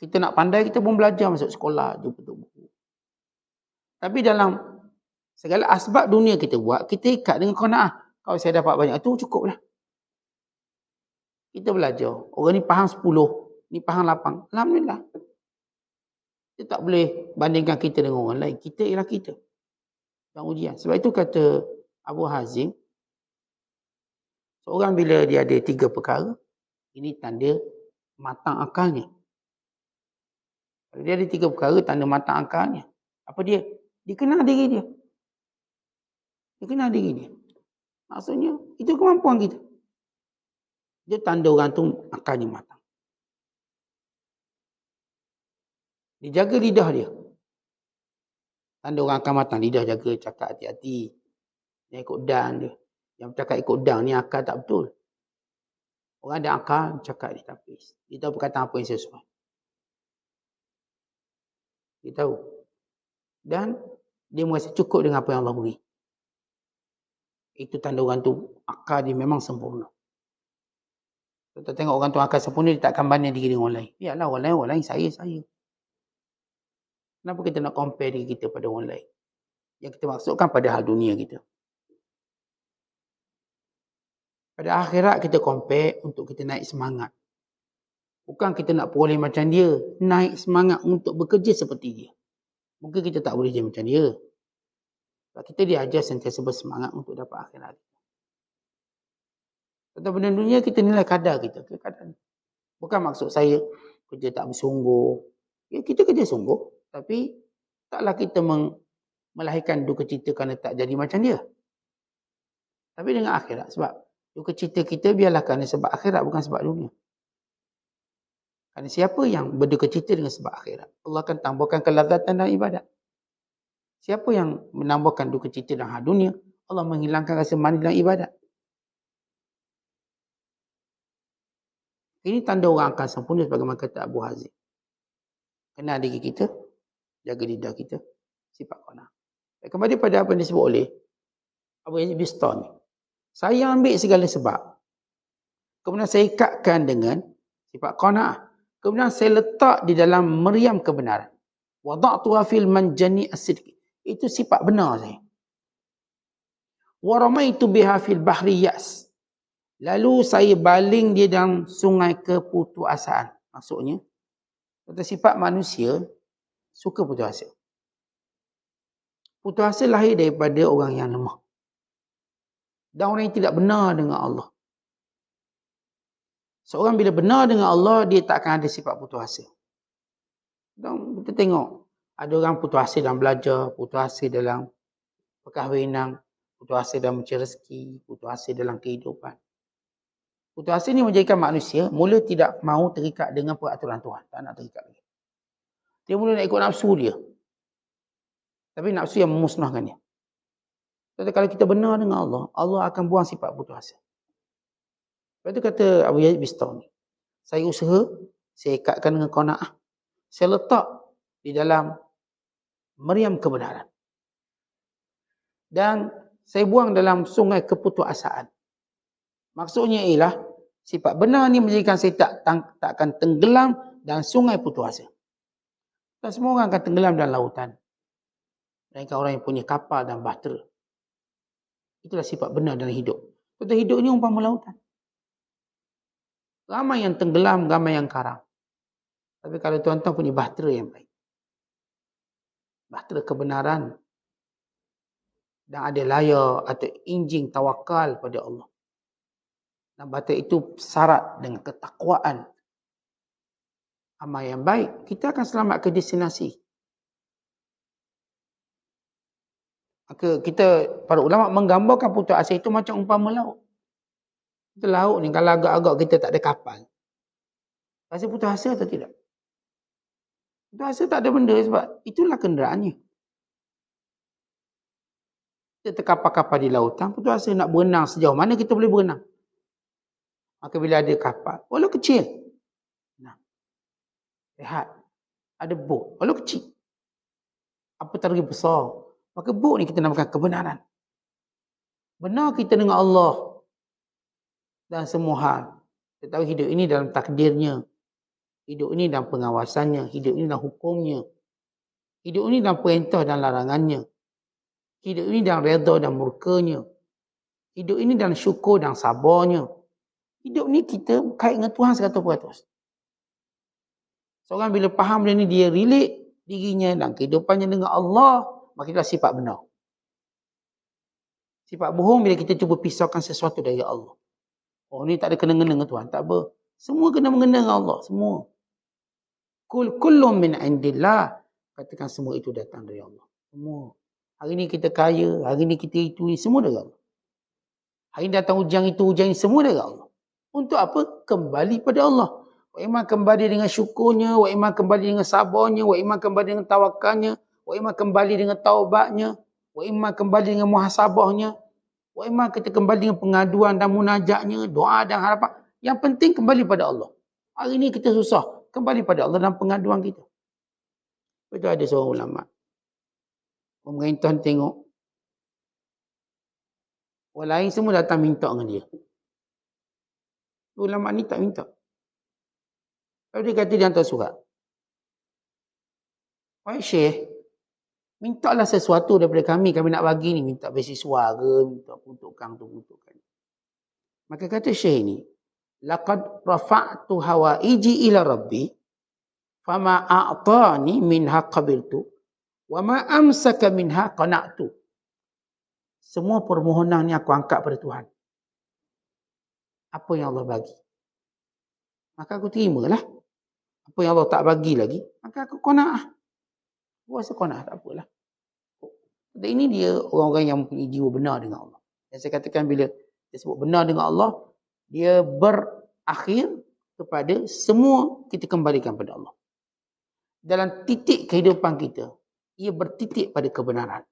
Kita nak pandai, kita pun belajar masuk sekolah, jumpa buku. Tapi dalam segala asbab dunia kita buat, kita ikat dengan qanaah. Kalau saya dapat banyak tu, cukup lah. Kita belajar. Orang ni faham 10, ni faham 8. Alhamdulillah. Kita tak boleh bandingkan kita dengan orang lain. Kita ialah kita. Dan ujian. Sebab itu kata Abu Hazim, seorang bila dia ada 3 perkara, ini tanda matang akalnya. Kalau dia ada 3 perkara, tanda matang akalnya. Apa dia? Dia kenal diri dia. Dia kenal diri dia. Maksudnya, itu kemampuan kita. Dia tanda orang tu akalnya matang. Dia jaga lidah dia. Tanda orang akan matang. Lidah jaga, cakap hati-hati. Dia ikut dan dia. Yang bercakap ikut dan ni akal tak betul. Orang ada akal, cakap di tapis. Dia tahu perkataan apa yang sesuai. Dia tahu. Dan dia merasa cukup dengan apa yang Allah beri. Itu tanda orang tu, akal dia memang sempurna. Kita tengok orang tu akal sempurna, dia takkan banding diri dengan orang lain. Biarlah orang lain, saya. Kenapa kita nak compare diri kita pada orang lain? Yang kita maksudkan pada hal dunia kita. Pada akhirat kita compare untuk kita naik semangat. Bukan kita nak peroleh macam dia. Naik semangat untuk bekerja seperti dia. Mungkin kita tak boleh jadi macam dia. Sebab kita diajar sentiasa bersemangat untuk dapat akhirat. Tentang benda dunia, kita nilai kadar kita. Bukan maksud saya kerja tak bersungguh. Ya, kita kerja sungguh. Tapi taklah kita melahirkan duka cita kerana tak jadi macam dia. Tapi dengan akhirat. Sebab duka cita kita biarlah kerana sebab akhirat, bukan sebab dunia. Kerana siapa yang berduka cita dengan sebab akhirat, Allah akan tambahkan kelazatan dalam ibadat. Siapa yang menambahkan duka cita dalam hal dunia, Allah menghilangkan rasa manis dalam ibadat. Ini tanda orang akan sempurna sebagaimana kata Abu Hazim. Kenal diri kita, jaga lidah kita, sifat qanaah. Kembali pada apa yang disebut oleh Abu Yazid Bistami. Saya ambil segala sebab. Kemudian saya ikatkan dengan sifat qanaah. Kemudian saya letak di dalam meriam kebenaran. Wada'tuha fil manjani as-sidqi. Itu sifat benar saya. Wa ramaitu biha fil bahri yas. Lalu saya baling dia dalam sungai keputusasaan. Maksudnya, kata sifat manusia suka putus asa. Putus asa lahir daripada orang yang lemah. Dan orang yang tidak benar dengan Allah. Seorang bila benar dengan Allah, dia tak akan ada sifat putus asa. Dan kita tengok, ada orang putus asa dalam belajar, putus asa dalam perkahwinan, putus asa dalam mencari rezeki, putus asa dalam kehidupan. Putus asa ni menjadikan manusia mula tidak mahu terikat dengan peraturan Tuhan. Tak nak terikat lagi. Dia mula nak ikut nafsu dia. Tapi nafsu yang memusnahkan dia. Jadi kalau kita benar dengan Allah, Allah akan buang sifat putus asa. Lepas tu kata Abu Yazid Bistami, saya usaha, saya ikatkan dengan qanaah. Saya letak di dalam meriam kebenaran. Dan saya buang dalam sungai keputusasaan. Maksudnya ialah, sifat benar ni menjadikan saya tak akan tenggelam dalam sungai putus asa. Dan semua orang akan tenggelam dalam lautan. Mereka orang yang punya kapal dan bahtera. Itulah sifat benar dalam hidup. Betul, hidup ini umpama lautan. Ramai yang tenggelam, ramai yang karam. Tapi kalau tuan-tuan punya bahtera yang baik, bahtera kebenaran, dan ada layar atau enjin tawakal pada Allah, dan bahtera itu syarat dengan ketakwaan, amal yang baik, kita akan selamat ke destinasi. Maka kita, para ulama menggambarkan putus asa itu macam umpama laut. Itu laut ni, kalau agak-agak kita tak ada kapal, rasa putus asa atau tidak? Putus asa tak ada benda sebab itulah kenderaannya. Kita terkapal-kapal di lautan, putus asa nak berenang sejauh mana kita boleh berenang. Maka bila ada kapal, walau kecil, nah, rehat, ada bot, walau kecil, apatah lagi besar, maka bot ni kita namakan kebenaran. Benar kita dengan Allah dan semua hal. Kita tahu hidup ini dalam takdirnya, hidup ini dalam pengawasannya, hidup ini dalam hukumnya, hidup ini dalam perintah dan larangannya, hidup ini dalam redha dan murkanya, hidup ini dalam syukur dan sabarnya. Hidup ni kita kait dengan Tuhan 100%. Seorang bila faham benda ni, dia relate dirinya dan kehidupannya dengan Allah, maka itulah sifat benar. Sifat bohong bila kita cuba pisahkan sesuatu dari Allah. Oh, ni tak ada kena-mengena dengan Tuhan. Tak apa. Semua kena mengena dengan Allah. Semua. Kullum min indillah. Katakan semua itu datang dari Allah. Semua. Hari ni kita kaya. Hari ni kita itu. Semua dari Allah. Hari ni datang hujan itu, hujan ini. Semua dari Allah. Untuk apa? Kembali pada Allah. Wa imma kembali dengan syukurnya. Wa imma kembali dengan sabarnya. Wa imma kembali dengan tawakalnya. Wa imma kembali dengan taubatnya. Wa imma kembali dengan muhasabahnya. Wa imma kita kembali dengan pengaduan dan munajatnya, doa dan harapan. Yang penting kembali pada Allah. Hari ini kita susah. Kembali pada Allah dan pengaduan kita. Betul, ada seorang ulama. Pemerintah tengok. Orang lain semua datang minta dengan dia. Ulama ni tak minta. Lalu dia kata dia hantar surat. Wahai Syekh, mintalah sesuatu daripada kami nak bagi ni. Minta beasiswa ke, minta peruntukan tu, peruntukan. Maka kata Syekh ni, laqad rafa'tu hawaiji ila rabbi, fama a'tani minha qabiltu, Wa ma amsaka minha qana'tu. Semua permohonan ni aku angkat pada Tuhan. Apa yang Allah bagi, maka aku terimalah. Apa yang Allah tak bagi lagi, maka aku qanaah. Aku rasa qanaah, tak apalah. Dan ini dia orang-orang yang mempunyai jiwa benar dengan Allah. Yang saya katakan bila dia sebut benar dengan Allah, dia berakhir kepada semua kita kembalikan pada Allah. Dalam titik kehidupan kita, ia bertitik pada kebenaran.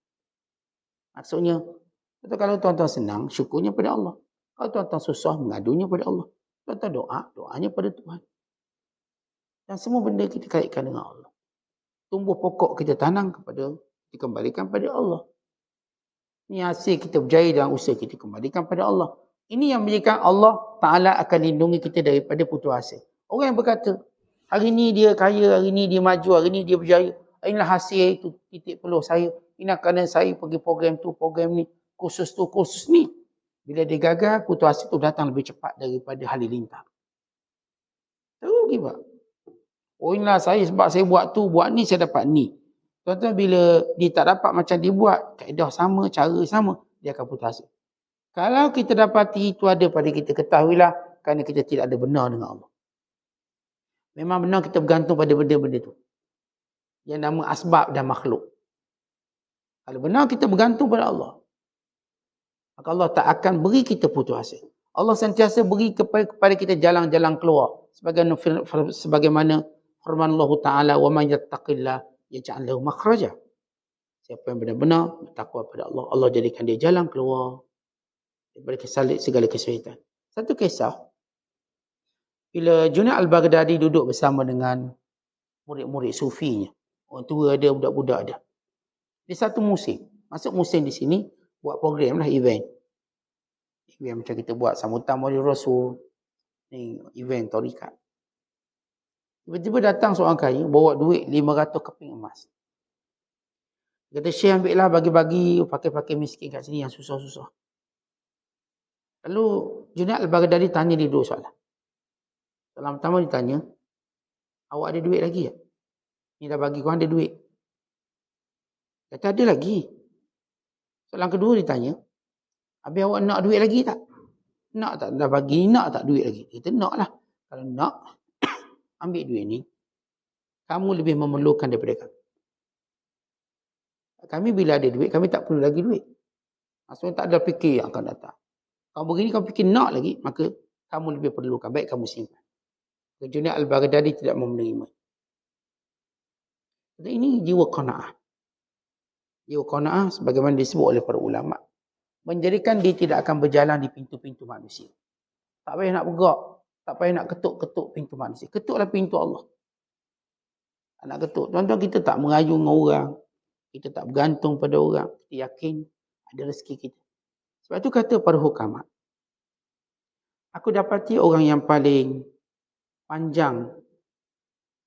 Maksudnya, kalau tuan-tuan senang, syukurnya pada Allah. Kalau tuan-tuan susah, mengadunya pada Allah. Tuan-tuan doanya pada Tuhan. Dan semua benda kita kaitkan dengan Allah. Tumbuh pokok kita tanam kepada, dikembalikan pada Allah. Ini hasil kita berjaya dalam usaha kita kembalikan pada Allah. Ini yang menjadikan Allah Ta'ala akan lindungi kita daripada putus asa. Orang yang berkata, hari ni dia kaya, hari ni dia maju, hari ni dia berjaya. Inilah hasil itu, titik peluh saya. Ini kerana saya pergi program tu, program ni, kursus tu, kursus ni. Bila dia gagal, putus asa tu datang lebih cepat daripada halilintar. Tahu ke tak? Oh inilah saya, sebab saya buat tu, buat ni, saya dapat ni. Tuan-tuan bila dia tak dapat macam dia buat, kaedah sama, cara sama, dia akan putus asa. Kalau kita dapati itu ada pada kita, ketahuilah kerana kita tidak ada benar dengan Allah. Memang benar kita bergantung pada benda-benda tu. Yang nama asbab dan makhluk. Kalau benar kita bergantung pada Allah, maka Allah tak akan beri kita putus asa. Allah sentiasa beri kepada kita jalan-jalan keluar. Sebagaimana firman Allah Ta'ala, وَمَنْ يَتَّقِ اللَّهَ يَجْعَلْ لَهُ مَخْرَجًا. Siapa yang benar-benar bertakwa pada Allah, Allah jadikan dia jalan keluar daripada segala kesulitan. Satu kisah, bila Junaid al-Baghdadi duduk bersama dengan murid-murid sufinya, orang tua ada, budak-budak ada. Di satu musim, masuk musim di sini, buat program lah, event. Event macam kita buat sambutan Maulid Rasul, ni event tarikat. Tiba-tiba datang seorang kaya, bawa duit 500 keping emas. Dia kata, Syekh ambil lah, bagi-bagi, pakai-pakai miskin kat sini yang susah-susah. Lalu Junaid al-Baghdadi tanya dia dua soalan. Soalan pertama dia tanya, awak ada duit lagi tak? Ni dah bagi korang ada duit. Kata ada lagi. Soalan kedua dia tanya, habis awak nak duit lagi tak? Nak tak? Dah bagi, nak tak duit lagi? Kita nak lah. Kalau nak, ambil duit ni, kamu lebih memerlukan daripada kami. Kami bila ada duit, kami tak perlu lagi duit. Maksudnya tak ada fikir yang akan datang. Kalau begini, kamu fikir nak lagi, maka kamu lebih perlukan. Baik kamu simpan. Junaid al-Baghdadi tidak mau menerima. Jadi ini jiwa qanaah. Jiwa qanaah sebagaimana disebut oleh para ulama, menjadikan dia tidak akan berjalan di pintu-pintu manusia. Tak payah nak bergerak. Tak payah nak ketuk-ketuk pintu manusia. Ketuklah pintu Allah. Tak nak ketuk. Tuan-tuan, kita tak merayu dengan orang. Kita tak bergantung pada orang. Kita yakin ada rezeki kita. Sebab itu kata para hukama, aku dapati orang yang paling panjang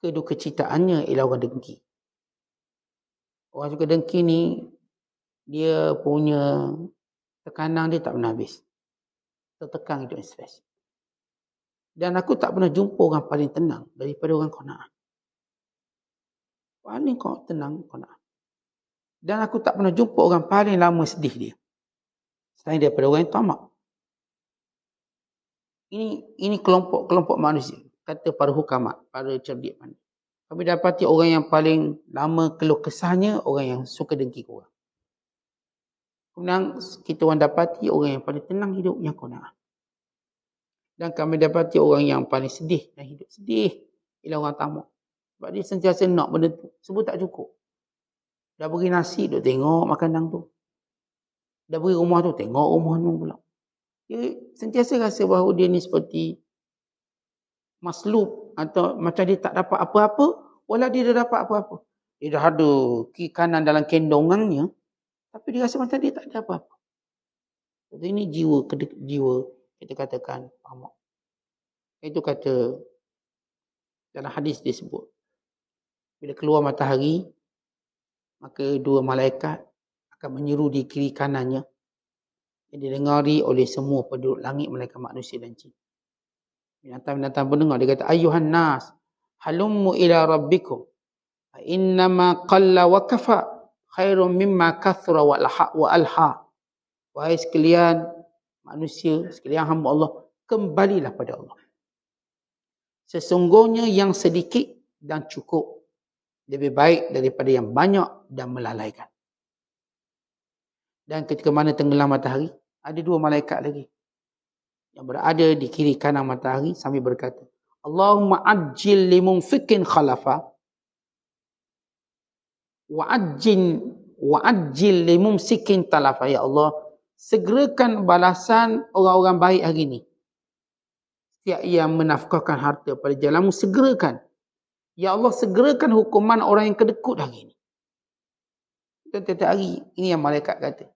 kedukacitaannya ialah orang dengki. Orang suka dengki ni, dia punya tekanan dia tak pernah habis. Tertekan hidup stres. Dan aku tak pernah jumpa orang paling tenang daripada orang qanaah. Paling kau tenang, qanaah. Dan aku tak pernah jumpa orang paling lama sedih dia, selain daripada orang yang tamak. Ini kelompok manusia. Kata para hukama, para cerdik pandai. Kami dapati orang yang paling lama keluh kesahnya, orang yang suka dengki orang. Kemudian kita orang dapati orang yang paling tenang hidup yang qanaah. Dan kami dapati orang yang paling sedih dan hidup sedih ialah orang tamak. Sebab dia sentiasa nak benda tu, sebut tak cukup. Dah beri nasi, duk tengok makanan tu. Dah beri rumah tu, tengok rumah tu pula. Dia sentiasa rasa bahawa dia ni seperti maslub, atau macam dia tak dapat apa-apa, walau dia dah dapat apa-apa. Dia dah ada kiri kanan dalam kendongannya, tapi dia rasa macam dia tak ada apa-apa. Jadi ini jiwa kita katakan tamak. Itu kata dalam hadis disebut, bila keluar matahari, maka dua malaikat akan menyeru di kiri kanannya, yang didengari oleh semua penduduk langit, malaikat manusia dan jin. Binatang-binatang pendengar, dia kata, ayuhan nas, halummu ila rabbikum, fa innama qalla wa kafa, khairum mimma kathura wa alha. Wahai sekalian manusia, sekalian hamba Allah, kembalilah pada Allah. Sesungguhnya yang sedikit dan cukup lebih baik daripada yang banyak dan melalaikan. Dan ketika mana tenggelam matahari, ada dua malaikat lagi yang berada di kiri kanan matahari sambil berkata, Allahumma ajil limumfikin khalafa wa ajil limumsikin talafa. Ya Allah, segerakan balasan orang-orang baik hari ini. Setiap yang menafkahkan harta pada jalanmu, segerakan. Ya Allah, segerakan hukuman orang yang kedekut hari ini. Tiap-tiap hari, ini yang malaikat kata.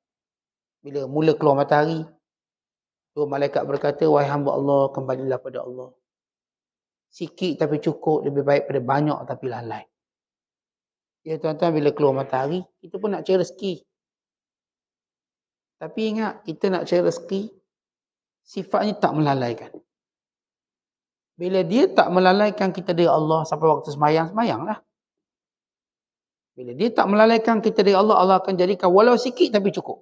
Bila mula keluar matahari, dua malaikat berkata, wahai hamba Allah, kembalilah pada Allah. Sikit tapi cukup, lebih baik pada banyak tapi lalai. Ya tuan-tuan, bila keluar matahari, kita pun nak cari rezeki. Tapi ingat, kita nak cari rezeki, sifatnya tak melalaikan. Bila dia tak melalaikan kita dari Allah sampai waktu sembahyang, sembahyanglah. Bila dia tak melalaikan kita dari Allah, Allah akan jadikan walau sikit tapi cukup.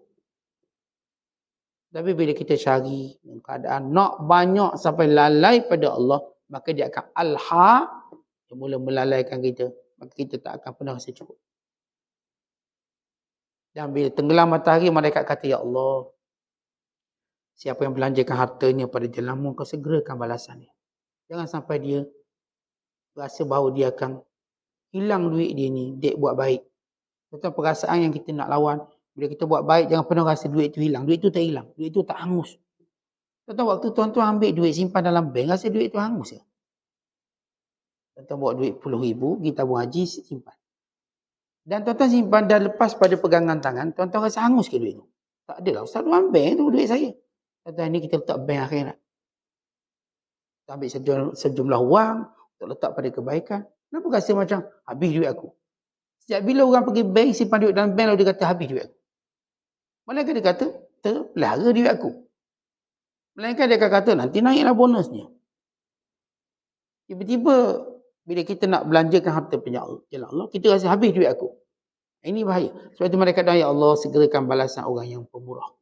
Tapi bila kita cari keadaan nak banyak sampai lalai pada Allah, maka dia akan alha, dia mula melalaikan kita. Maka kita tak akan pernah rasa cukup. Dan bila tenggelam matahari, malaikat kata, Ya Allah, siapa yang belanjakan hartanya pada jalanmu, kau segerakan balasannya. Jangan sampai dia rasa bahawa dia akan hilang duit dia ni, dek buat baik. Tentang perasaan yang kita nak lawan, bila kita buat baik, jangan pernah rasa duit tu hilang. Duit tu tak hilang. Duit tu tak hangus. Tentang waktu tuan-tuan ambil duit simpan dalam bank, rasa duit tu hangus ke? Tentang buat duit RM10,000, kita tabung haji, simpan. Dan tuan-tuan simpan dah lepas pada pegangan tangan, tuan-tuan rasa hangus ke duit tu? Tak adalah. Ustaz tu ambil tu duit saya. Tuan-tuan ni kita letak bank akhirat. Kita ambil sejumlah wang, untuk letak pada kebaikan. Kenapa rasa macam habis duit aku? Sejak bila orang pergi bank, simpan duit dalam bank, lalu dia kata habis duit aku? Malaikat dia kata, terpelihara duit aku. Malaikat dia akan kata, nanti naiklah bonusnya. Tiba-tiba, bila kita nak belanjakan harta jalan Allah, kita rasa habis duit aku. Ini bahaya. Sebab itu malaikat doa, Ya Allah, segerakan balasan orang yang pemurah.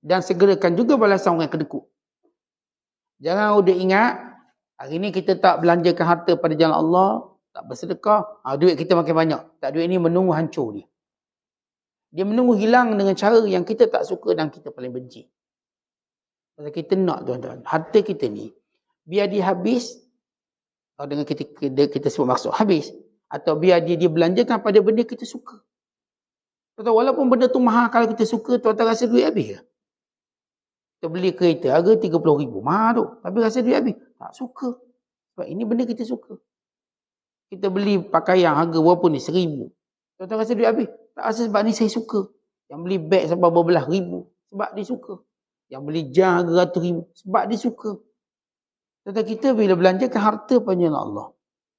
Dan segerakan juga balasan orang yang kedekut. Jangan udah ingat, hari ni kita tak belanjakan harta pada jalan Allah, tak bersedekah, duit kita makin banyak. Tak, duit ni menunggu hancur dia. Dia menunggu hilang dengan cara yang kita tak suka dan kita paling benci. Pasal kita nak tuan-tuan, harta kita ni, biar dia habis, atau dengan kita sebut maksud habis, atau biar dia belanjakan pada benda kita suka. Tuan-tuan, walaupun benda tu mahal, kalau kita suka, tuan-tuan rasa duit habis ke? Kita beli kereta harga RM30,000, mahal tu, tapi rasa duit habis? Tak suka. Sebab ini benda kita suka. Kita beli pakaian harga berapa ni? RM1,000. Tuan-tuan rasa duit habis? Tak rasa, sebab ni saya suka. Yang beli beg sampai berbelas ribu, sebab dia suka. Yang beli jam harga ratus ribu, sebab dia suka. Tuan-tuan, kita bila belanjakan harta pada jalan Allah,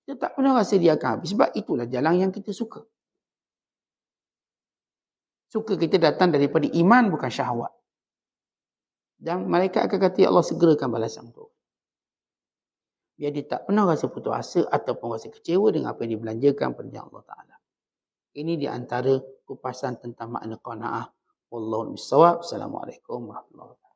kita tak pernah rasa dia akan habis. Sebab itulah jalan yang kita suka. Suka kita datang daripada iman, bukan syahwat. Dan malaikat akan kata, Ya Allah, segerakan balasan tu. Biar dia tak pernah rasa putus asa ataupun rasa kecewa dengan apa yang dibelanjakan pada jalan Allah Ta'ala. Ini di antara kupasan tentang makna qanaah. Wallahu bissawab. Assalamualaikum warahmatullahi wabarakatuh.